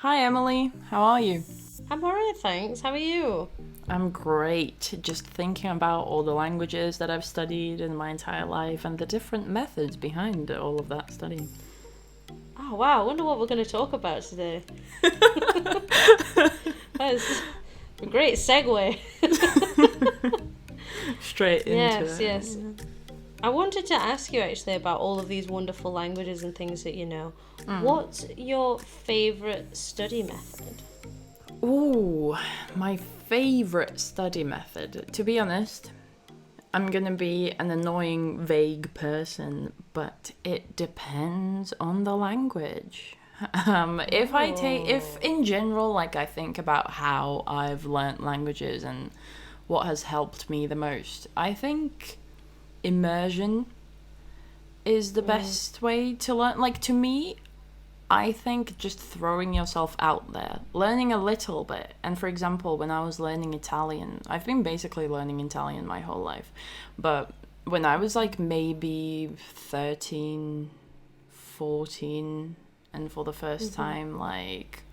Hi Emily, how are you? I'm alright, thanks. How are you? I'm great. Just thinking about all the languages that I've studied in my entire life and the different methods behind all of that studying. Oh wow, I wonder what we're going to talk about today. That's a great segue. Straight into Yes, it. yes. I wanted to ask you actually about all of these wonderful languages and things that you know. What's your favourite study method? Ooh, my favorite study method. To be honest, I'm gonna be an annoying, vague person, but it depends on the language. If in general, like I think about how I've learnt languages and what has helped me the most, I think immersion is the best way to learn. Like, to me, I think just throwing yourself out there, learning a little bit. And for example, when I was learning Italian, I've been basically learning Italian my whole life. But when I was like maybe 13, 14, and for the first time, like,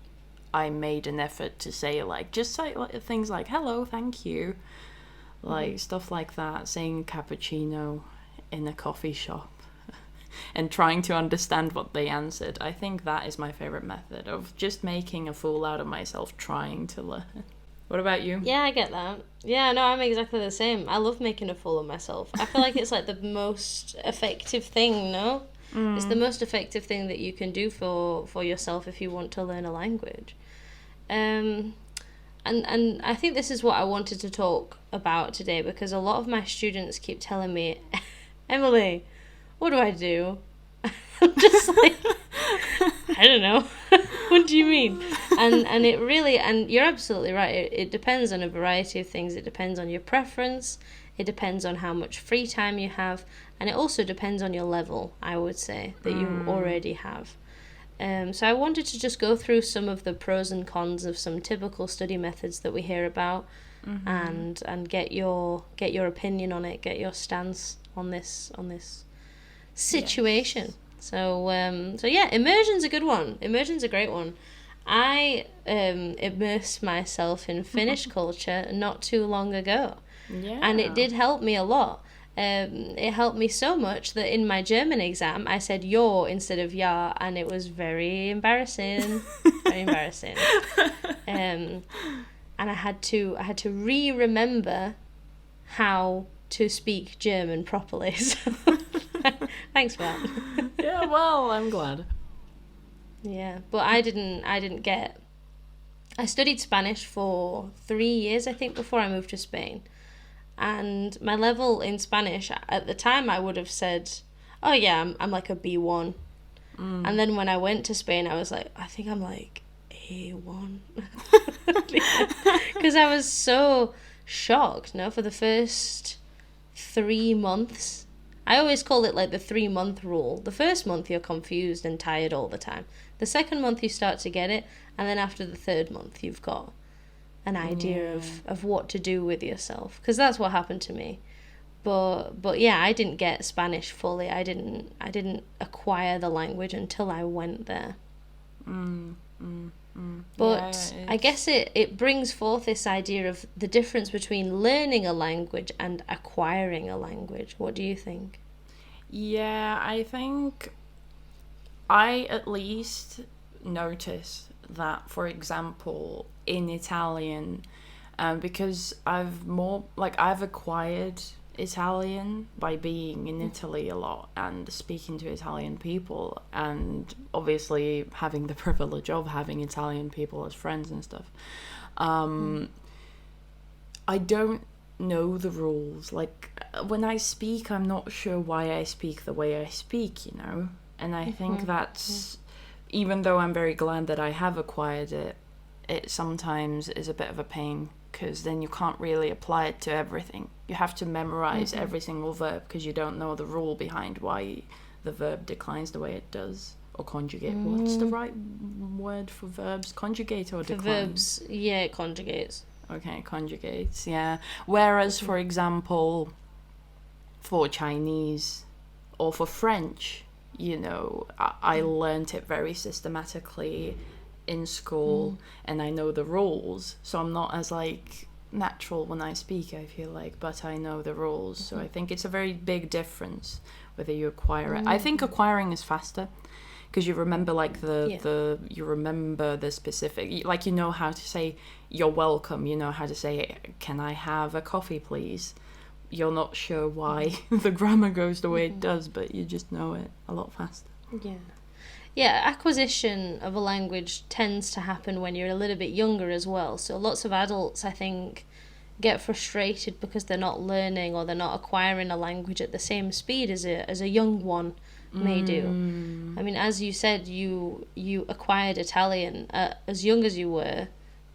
I made an effort to say, like, just say like, things like hello, thank you, like stuff like that, saying cappuccino in a coffee shop and trying to understand what they answered. I think that is my favorite method of just making a fool out of myself trying to learn. What about you? Yeah, I get that. Yeah, no, I'm exactly the same. I love making a fool of myself. I feel like it's like the most effective thing, no? It's the most effective thing that you can do for yourself if you want to learn a language. Um, and I think this is what I wanted to talk about today because a lot of my students keep telling me, Emily, what do I do? I'm just like, I don't know. What do you mean? And it really, and you're absolutely right. It depends on a variety of things. It depends on your preference. It depends on how much free time you have, and it also depends on your level, I would say, that you already have. So I wanted to just go through some of the pros and cons of some typical study methods that we hear about, and get your opinion on it, get your stance on this situation. Yes. So yeah, immersion's a good one. Immersion's a great one. I immersed myself in Finnish culture not too long ago, and it Yeah. did help me a lot. It helped me so much that in my German exam I said "your" instead of "ja," and it was very embarrassing. Very embarrassing. Um, and I had to re-remember how to speak German properly. So thanks for that. Yeah, well, I'm glad. Yeah, but I didn't get. I studied Spanish for 3 years, I think, before I moved to Spain. And my level in Spanish at the time, I would have said, "Oh yeah, I'm like a B1." And then when I went to Spain, I was like, "I think I'm like A1," because I was so shocked. No, for the first 3 months. I always call it like the 3 month rule. The first month you're confused and tired all the time. The second month you start to get it, and then after the third month you've got an idea of what to do with yourself. Because that's what happened to me. But yeah, I didn't get Spanish fully. I didn't acquire the language until I went there. But Yeah, I guess it brings forth this idea of the difference between learning a language and acquiring a language. What do you think? yeah, I think I at least notice that, for example, in Italian, because I've acquired Italian by being in Italy a lot and speaking to Italian people, and obviously having the privilege of having Italian people as friends and stuff. I don't know the rules. Like, when I speak, I'm not sure why I speak the way I speak, you know? And I think that's, even though I'm very glad that I have acquired it, it sometimes is a bit of a pain because then you can't really apply it to everything. You have to memorize every single verb because you don't know the rule behind why the verb declines the way it does. Or conjugate. What's the right word for verbs? Conjugate or For decline? verbs, yeah, it conjugates. Okay, conjugates, yeah. Whereas, for example, for Chinese or for French, I learnt it very systematically in school and I know the rules, so I'm not as like natural when I speak, I feel like, but I know the rules. So I think it's a very big difference whether you acquire it. I think acquiring is faster because you remember like you remember the specific, like you know how to say you're welcome, you know how to say can I have a coffee please. You're not sure why the grammar goes the way it does, but you just know it a lot faster. Yeah, acquisition of a language tends to happen when you're a little bit younger as well. So lots of adults, I think, get frustrated because they're not learning or they're not acquiring a language at the same speed as a young one may do. I mean, as you said, you acquired Italian as young as you were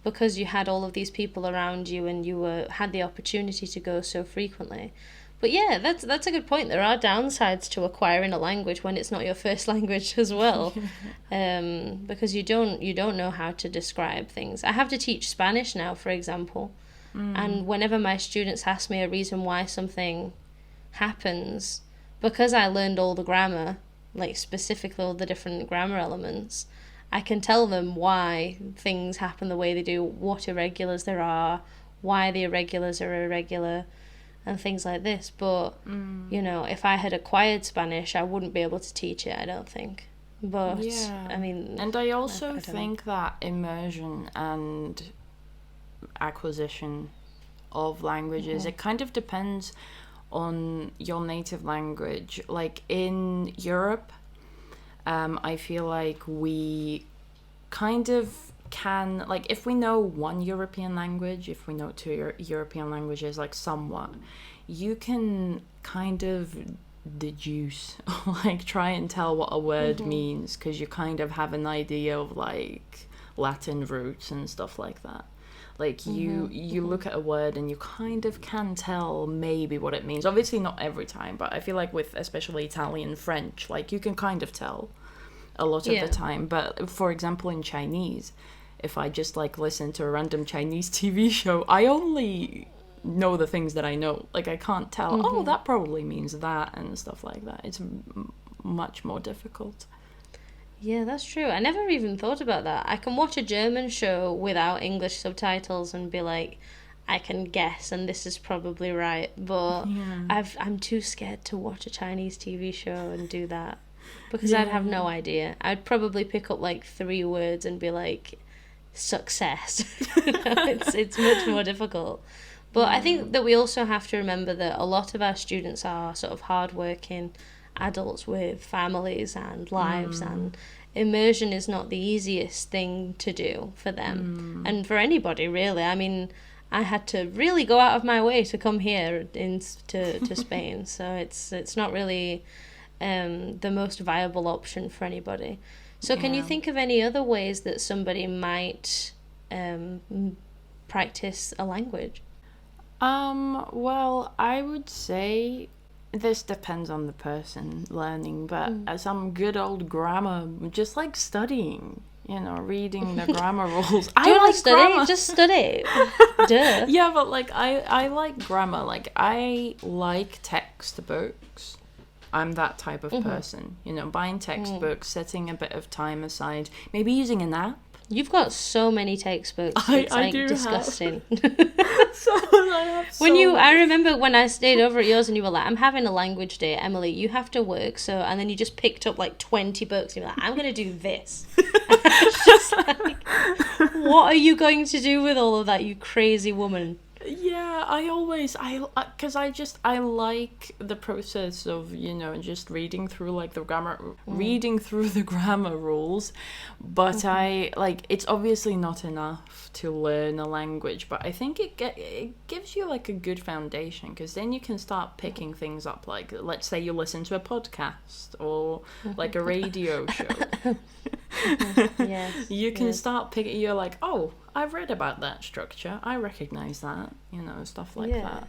because you had all of these people around you and you had the opportunity to go so frequently. But yeah, that's a good point. There are downsides to acquiring a language when it's not your first language as well, because you don't know how to describe things. I have to teach Spanish now, for example, and whenever my students ask me a reason why something happens, because I learned all the grammar, like specifically all the different grammar elements, I can tell them why things happen the way they do, what irregulars there are, why the irregulars are irregular, and things like this. But you know, if I had acquired Spanish, I wouldn't be able to teach it, I don't think. But I mean, and I also think that immersion and acquisition of languages, it kind of depends on your native language. Like in Europe, I feel like we kind of can, like, if we know one European language, if we know two European languages, like somewhat, you can kind of deduce, like try and tell what a word means, because you kind of have an idea of like Latin roots and stuff like that. Like you look at a word and you kind of can tell maybe what it means. Obviously not every time, but I feel like with especially Italian, French, like you can kind of tell a lot of the time. But for example, in Chinese, if I just like listen to a random Chinese TV show, I only know the things that I know. Like I can't tell, oh, that probably means that and stuff like that. It's much more difficult. Yeah, that's true. I never even thought about that. I can watch a German show without English subtitles and be like, I can guess, and this is probably right. But I'm too scared to watch a Chinese TV show and do that because I'd have no idea. I'd probably pick up like 3 words and be like, success. It's much more difficult. But I think that we also have to remember that a lot of our students are sort of hardworking adults with families and lives, and immersion is not the easiest thing to do for them and for anybody really. I mean, I had to really go out of my way to come here to Spain, so it's not really the most viable option for anybody. So can you think of any other ways that somebody might practice a language? Well, I would say this depends on the person learning, but some good old grammar, just like studying, you know, reading the grammar rules. Do you want to study? Grammar. Just study. Duh. Yeah, but like I like grammar. Like I like textbooks. I'm that type of person, you know, buying textbooks, setting a bit of time aside, maybe using an app. You've got so many textbooks. It's like disgusting. I remember when I stayed over at yours and you were like, I'm having a language day, Emily, you have to work, so, and then you just picked up like 20 books and you were like, I'm going to do this. It's just like, what are you going to do with all of that, you crazy woman? Yeah, because I like the process of, you know, just reading through like the grammar rules, but I like, it's obviously not enough to learn a language, but I think it gives you like a good foundation, because then you can start picking things up, like let's say you listen to a podcast or like a radio show. You can start picking, you're like, oh, I've read about that structure, I recognize that, you know, stuff like that.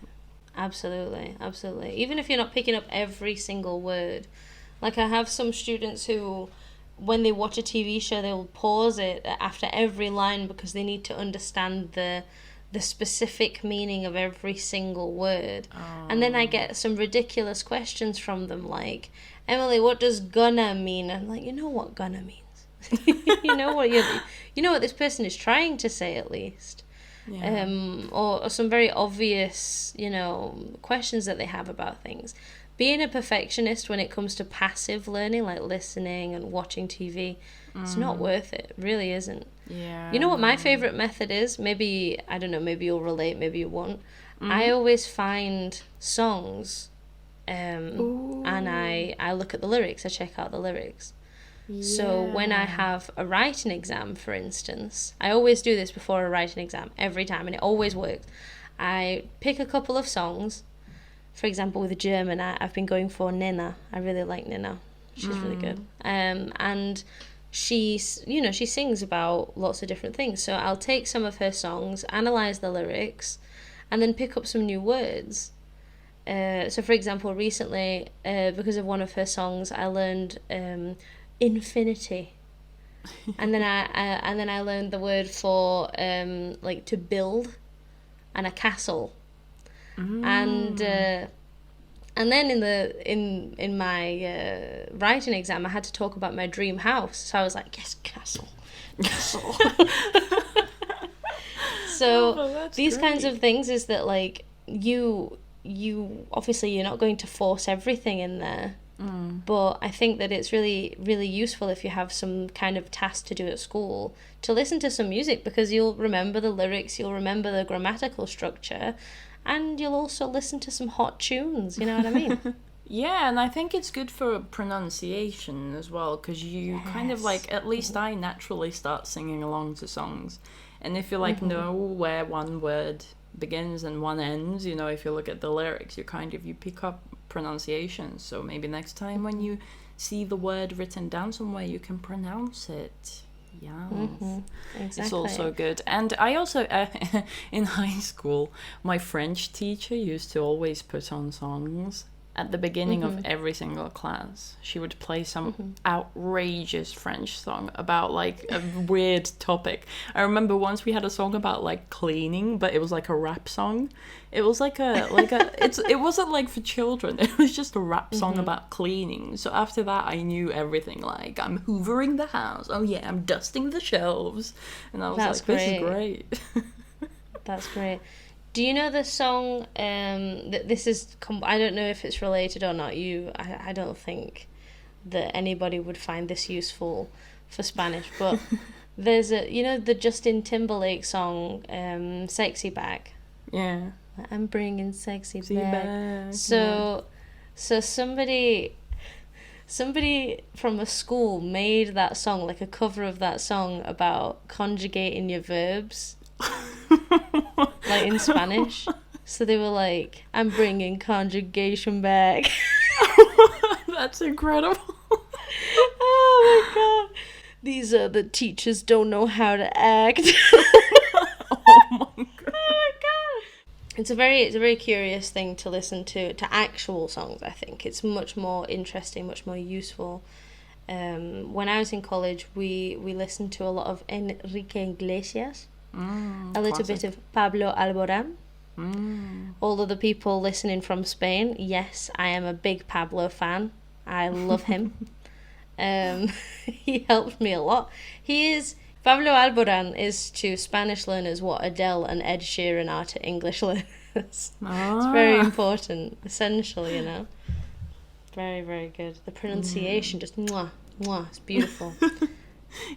Absolutely. Even if you're not picking up every single word. Like I have some students who, when they watch a TV show, they'll pause it after every line because they need to understand the specific meaning of every single word. And then I get some ridiculous questions from them like, Emily, what does gonna mean? I'm like, you know what gonna means. You know what this person is trying to say at least. Yeah. Or some very obvious, questions that they have about things. Being a perfectionist when it comes to passive learning, like listening and watching TV, it's not worth it. It really isn't. Yeah. You know what my favorite method is? Maybe, I don't know, maybe you'll relate, maybe you won't. I always find songs, and I look at the lyrics, I check out the lyrics. Yeah. So when I have a writing exam, for instance, I always do this before a writing exam, every time, and it always works. I pick a couple of songs. For example, with German, I've been going for Nina. I really like Nina. She's really good. And she sings about lots of different things. So I'll take some of her songs, analyse the lyrics, and then pick up some new words. So for example, recently, because of one of her songs, I learned infinity. And then I learned the word for like to build and a castle. And then in my writing exam, I had to talk about my dream house. So I was like, yes, castle. So these great. kinds of things is that like you obviously you're not going to force everything in there. But I think that it's really, really useful if you have some kind of task to do at school to listen to some music, because you'll remember the lyrics, you'll remember the grammatical structure, and you'll also listen to some hot tunes, you know what I mean? Yeah, and I think it's good for pronunciation as well, because you kind of like, at least I naturally start singing along to songs. And if you like know where one word begins and one ends, if you look at the lyrics, you pick up pronunciations. So maybe next time when you see the word written down somewhere, you can pronounce it. Yeah, Exactly. It's also good. And I also, in high school, my French teacher used to always put on songs at the beginning of every single class. She would play some outrageous French song about like a weird topic. I remember once we had a song about like cleaning, but it was like a rap song. It was it wasn't like for children. It was just a rap song about cleaning. So after that, I knew everything. Like, I'm hoovering the house. Oh yeah, I'm dusting the shelves. And I was That's like, this is great. That's great. Do you know the song, this is, I don't know if it's related or not, I don't think that anybody would find this useful for Spanish, but there's the Justin Timberlake song, Sexy Back. Yeah. I'm bringing sexy back. back. So somebody from a school made that song, like a cover of that song about conjugating your verbs. Like in Spanish. So they were like, I'm bringing conjugation back. That's incredible. Oh my god. These are the teachers don't know how to act. Oh my god. Oh my god. It's a very curious thing to listen to actual songs, I think. It's much more interesting, much more useful. When I was in college, we listened to a lot of Enrique Iglesias. A little bit of Pablo Alborán. All of the people listening from Spain, yes, I am a big Pablo fan. I love him. He helped me a lot. Pablo Alborán is to Spanish learners what Adele and Ed Sheeran are to English learners. It's very important, essential, Very, very good. The pronunciation, just mwah, mwah, it's beautiful.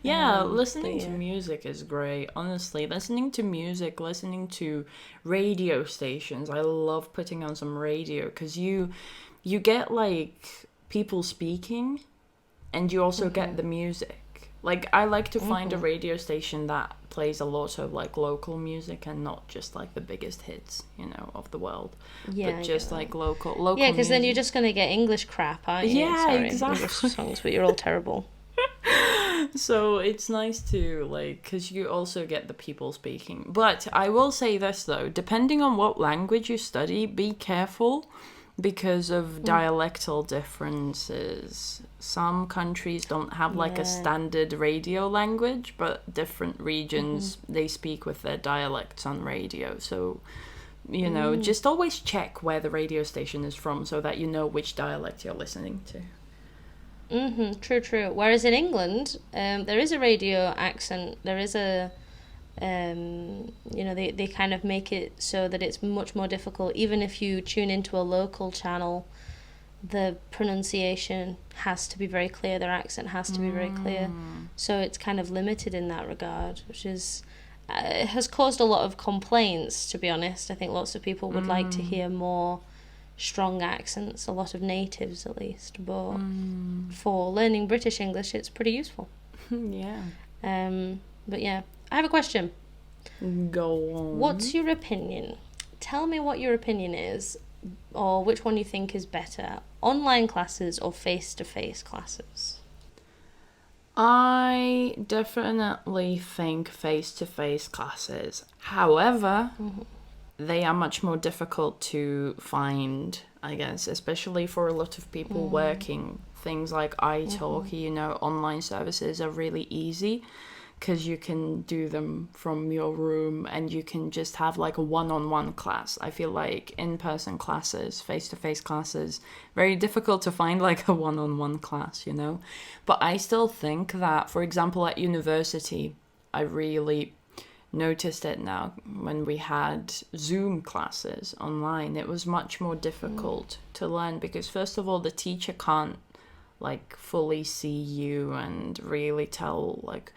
Yeah, listening to music is great. Honestly, listening to music, listening to radio stations. I love putting on some radio because you get like people speaking, and you also get the music. Like, I like to find a radio station that plays a lot of like local music and not just like the biggest hits, of the world. Yeah, but just like local. Yeah, because then you're just gonna get English crap, aren't you? Yeah, Sorry, exactly. English songs, but you're all terrible. So it's nice to, like, because you also get the people speaking. But I will say this, though. Depending on what language you study, be careful because of dialectal differences. Some countries don't have, like, a standard radio language, but different regions, they speak with their dialects on radio. So, just always check where the radio station is from so that you know which dialect you're listening to. True. Whereas in England, there is a radio accent. There is a, they kind of make it so that it's much more difficult. Even if you tune into a local channel, the pronunciation has to be very clear. Their accent has to be very clear. So it's kind of limited in that regard, which is it has caused a lot of complaints, to be honest. I think lots of people would like to hear more strong accents, a lot of natives at least, but for learning British English it's pretty useful. Yeah. But yeah, I have a question. Go on. What's your opinion? Tell me what your opinion is, or which one you think is better, online classes or face-to-face classes? I definitely think face-to-face classes. However, they are much more difficult to find, I guess, especially for a lot of people working. Things like italki, online services are really easy because you can do them from your room and you can just have like a one-on-one class. I feel like in-person classes, face-to-face classes, very difficult to find like a one-on-one class, But I still think that, for example, at university, I really noticed it now when we had Zoom classes online. It was much more difficult to learn because, first of all, the teacher can't like fully see you and really tell like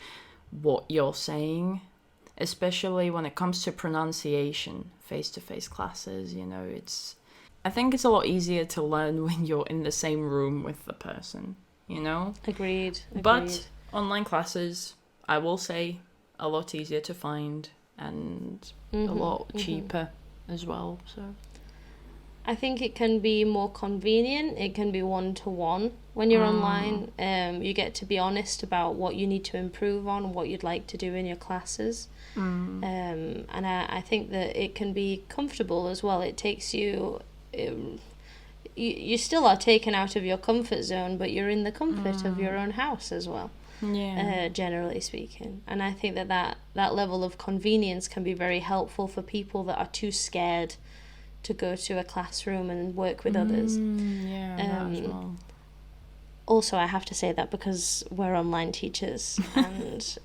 what you're saying, especially when it comes to pronunciation. Face-to-face classes, I think it's a lot easier to learn when you're in the same room with the person, Agreed. But online classes, I will say, a lot easier to find and a lot cheaper as well. So I think it can be more convenient. It can be one-to-one when you're online. You get to be honest about what you need to improve on, what you'd like to do in your classes. And I think that it can be comfortable as well. It takes you... you still are taken out of your comfort zone, but you're in the comfort of your own house as well. Yeah. Generally speaking. And I think that level of convenience can be very helpful for people that are too scared to go to a classroom and work with others. That as well. Also, I have to say that because we're online teachers. And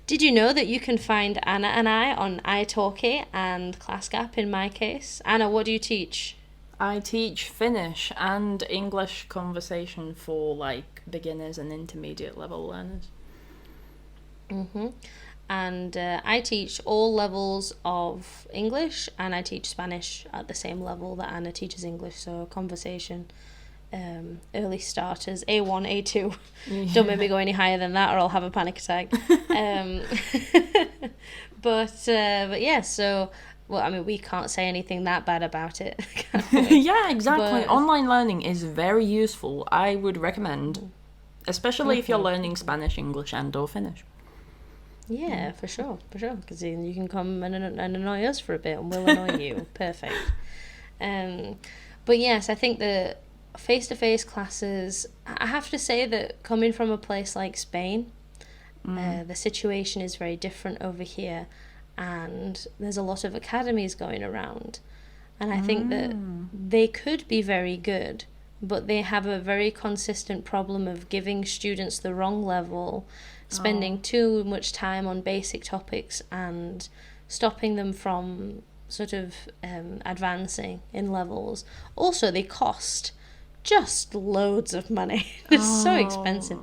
did you know that you can find Anna and I on italki and ClassGap in my case? Anna, what do you teach? I teach Finnish and English conversation for like beginners and intermediate level learners. And I teach all levels of English, and I teach Spanish at the same level that Anna teaches English, so conversation, early starters, A1, A2. Don't make me go any higher than that or I'll have a panic attack. But yeah, so... Well, I mean, we can't say anything that bad about it. Yeah, exactly. But online learning is very useful. I would recommend, especially if you're learning Spanish, English, and or Finnish. Yeah, for sure. Because you can come and annoy us for a bit, and we'll annoy you. Perfect. But yes, I think the face-to-face classes. I have to say that coming from a place like Spain, the situation is very different over here. And there's a lot of academies going around, and I think that they could be very good, but they have a very consistent problem of giving students the wrong level, spending too much time on basic topics and stopping them from sort of advancing in levels. Also, they cost just loads of money. It's so expensive,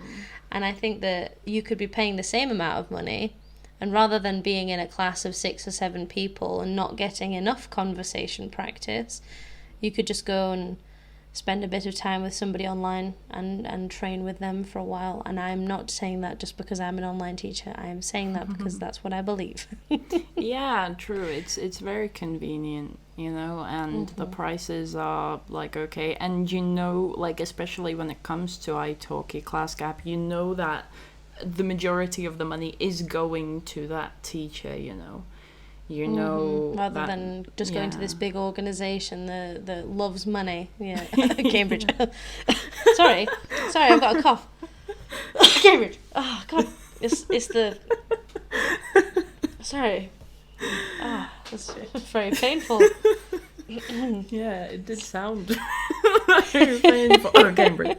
and I think that you could be paying the same amount of money, and rather than being in a class of 6 or 7 people and not getting enough conversation practice, you could just go and spend a bit of time with somebody online and train with them for a while. And I'm not saying that just because I'm an online teacher. I am saying that because that's what I believe. Yeah, true. It's very convenient, and the prices are like okay. And like especially when it comes to italki, ClassGap, that the majority of the money is going to that teacher, rather that, than just going to this big organization that loves money. Yeah. Cambridge. sorry I've got a cough. Cambridge. Oh god, it's the sorry. It's very painful. Yeah, it did sound very painful. Cambridge.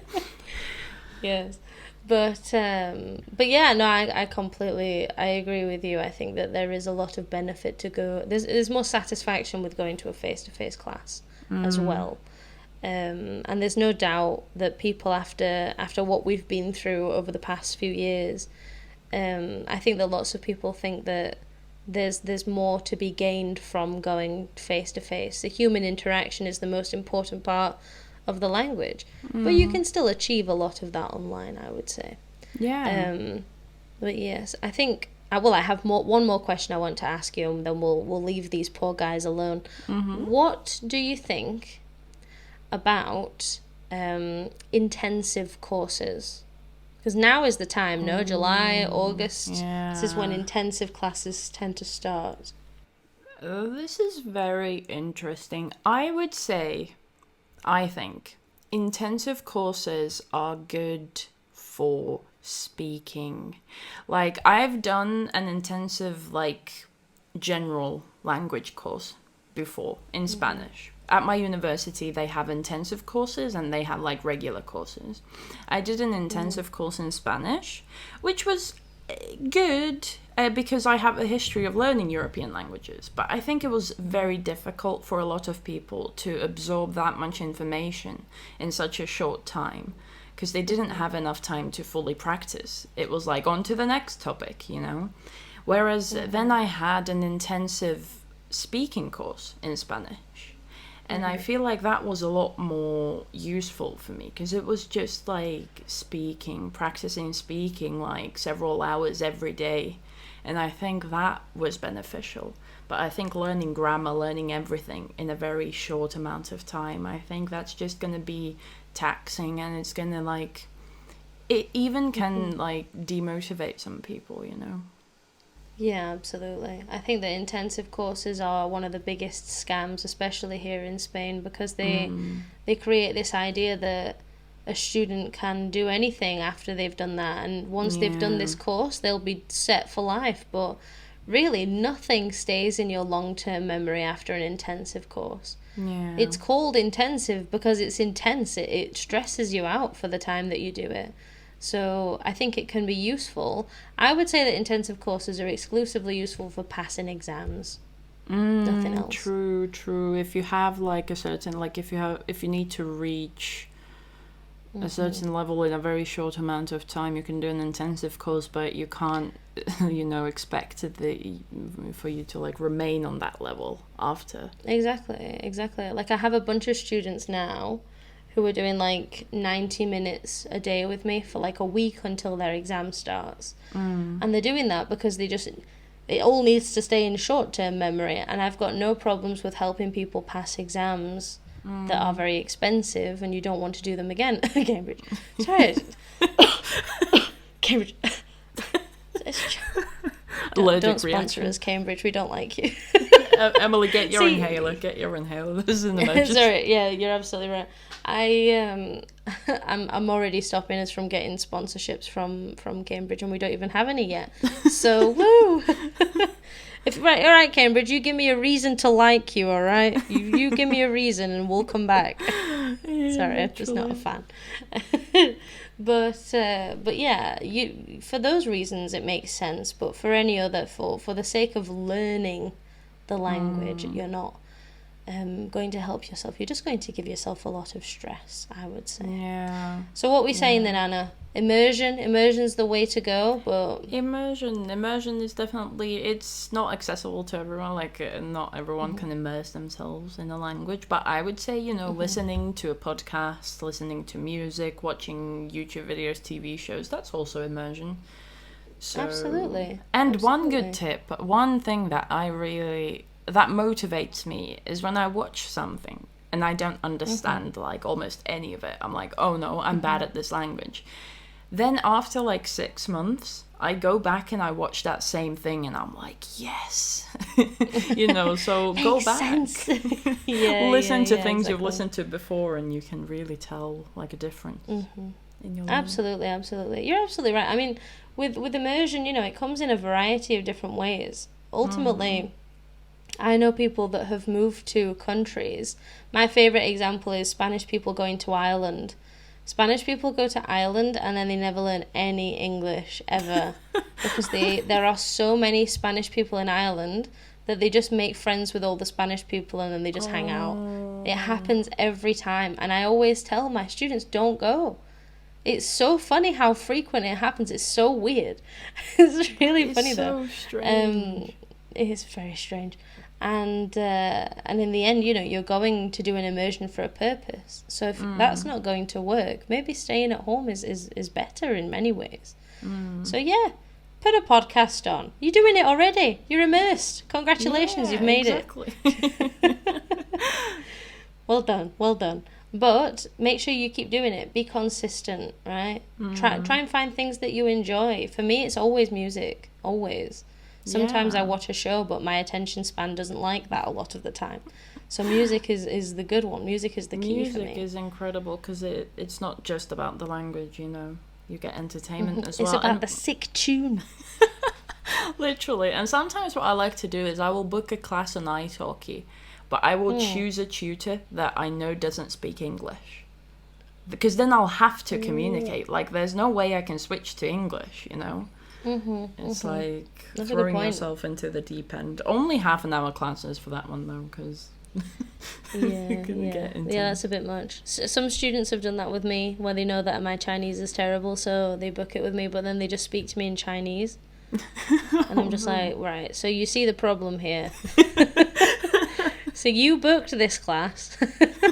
Yes. But yeah, no, I agree with you. I think that there is a lot of benefit to go. There's more satisfaction with going to a face-to-face class as well. And there's no doubt that people after what we've been through over the past few years, I think that lots of people think that there's more to be gained from going face-to-face. The human interaction is the most important part of the language, but you can still achieve a lot of that online, I would say. Yeah. But yes, I think I have one more question I want to ask you, and then we'll leave these poor guys alone. What do you think about intensive courses? Because now is the time, no? July, August. Yeah. This is when intensive classes tend to start. This is very interesting. I think intensive courses are good for speaking. Like, I've done an intensive, like, general language course before in Spanish. At my university, they have intensive courses and they have, like, regular courses. I did an intensive course in Spanish, which was good because I have a history of learning European languages, but I think it was very difficult for a lot of people to absorb that much information in such a short time because they didn't have enough time to fully practice. It was like on to the next topic, you know? Whereas then I had an intensive speaking course in Spanish. And I feel like that was a lot more useful for me because it was just like practicing speaking like several hours every day. And I think that was beneficial. But I think learning grammar, learning everything in a very short amount of time, I think that's just going to be taxing, and it's going to like, it even can like demotivate some people, you know? Yeah, absolutely. I think that intensive courses are one of the biggest scams, especially here in Spain, because they create this idea that a student can do anything after they've done that, and once they've done this course, they'll be set for life. But really, nothing stays in your long-term memory after an intensive course. Yeah. It's called intensive because it's intense. It stresses you out for the time that you do it. So I think it can be useful. I would say that intensive courses are exclusively useful for passing exams. Nothing else. True. If you have like a certain, like if you need to reach a certain level in a very short amount of time, you can do an intensive course, but you can't, expect for you to like remain on that level after. Exactly. Like I have a bunch of students now who are doing like 90 minutes a day with me for like a week until their exam starts. And they're doing that because it all needs to stay in short-term memory, and I've got no problems with helping people pass exams that are very expensive and you don't want to do them again. Cambridge. Sorry. Cambridge. Don't sponsor us, Cambridge. We don't like you. Emily, get your inhaler. This is an emergency. Sorry, yeah, you're absolutely right. I'm already stopping us from getting sponsorships from Cambridge, and we don't even have any yet. So woo. All right, Cambridge, you give me a reason to like you. All right, you give me a reason, and we'll come back. Sorry, I'm just not a fan. But yeah, for those reasons it makes sense. But for any other, for the sake of learning the language, you're not going to help yourself. You're just going to give yourself a lot of stress, I would say. Yeah. So what are we saying then, Anna? Immersion's the way to go, but immersion is definitely, it's not accessible to everyone. Like not everyone can immerse themselves in a language, but I would say listening to a podcast, listening to music, watching YouTube videos, TV shows, that's also immersion. So, absolutely. And one good tip, one thing that that motivates me is when I watch something and I don't understand like almost any of it. I'm like, oh no, I'm bad at this language. Then after like 6 months, I go back and I watch that same thing and I'm like, yes. So go back. Listen to things you've listened to before and you can really tell like a difference in your life. Absolutely. You're absolutely right. I mean, with immersion, it comes in a variety of different ways. Ultimately, I know people that have moved to countries. My favourite example is Spanish people going to Ireland Spanish people go to Ireland and then they never learn any English ever because there are so many Spanish people in Ireland that they just make friends with all the Spanish people and then they just hang out. It happens every time, and I always tell my students, don't go. It's so funny how frequent it happens. It's so weird. It's really funny though. It's so strange. It is very strange. And in the end, you're going to do an immersion for a purpose. So if that's not going to work, maybe staying at home is better in many ways. So yeah, put a podcast on. You're doing it already. You're immersed. Congratulations, you've made it. Well done. But make sure you keep doing it. Be consistent, right? Try and find things that you enjoy. For me, it's always music. Always. Sometimes I watch a show, but my attention span doesn't like that a lot of the time. So music is the good one. Music is the key for me. Music is incredible because it's not just about the language, You get entertainment as well. It's about the sick tune. Literally. And sometimes what I like to do is I will book a class on italki, but I will choose a tutor that I know doesn't speak English. Because then I'll have to communicate. Like, there's no way I can switch to English, It's like That's throwing yourself into the deep end. Only half an hour classes for that one, though, because that's a bit much. Some students have done that with me, where they know that my Chinese is terrible, so they book it with me, but then they just speak to me in Chinese. And I'm just like, right, so you see the problem here. So you booked this class.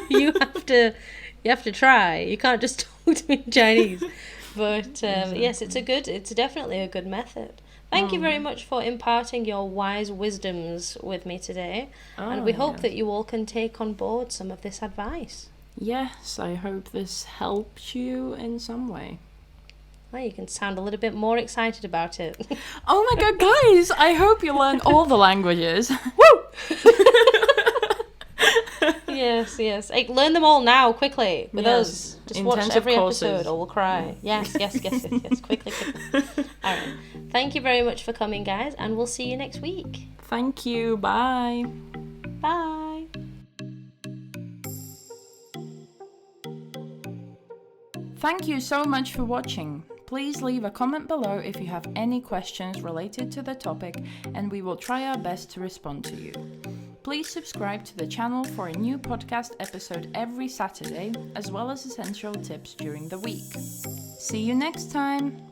You have to try. You can't just talk to me in Chinese. But yes, it's definitely a good method. Thank you very much for imparting your wise wisdoms with me today. And we hope that you all can take on board some of this advice. Yes, I hope this helps you in some way. Well, you can sound a little bit more excited about it. Oh my god, guys! I hope you learn all the languages. Woo! Yes. Like, learn them all now, quickly, with us. Just watch every episode or we'll cry. Yes. Quickly. All right. Thank you very much for coming, guys, and we'll see you next week. Thank you. Bye. Bye. Thank you so much for watching. Please leave a comment below if you have any questions related to the topic, and we will try our best to respond to you. Please subscribe to the channel for a new podcast episode every Saturday, as well as essential tips during the week. See you next time!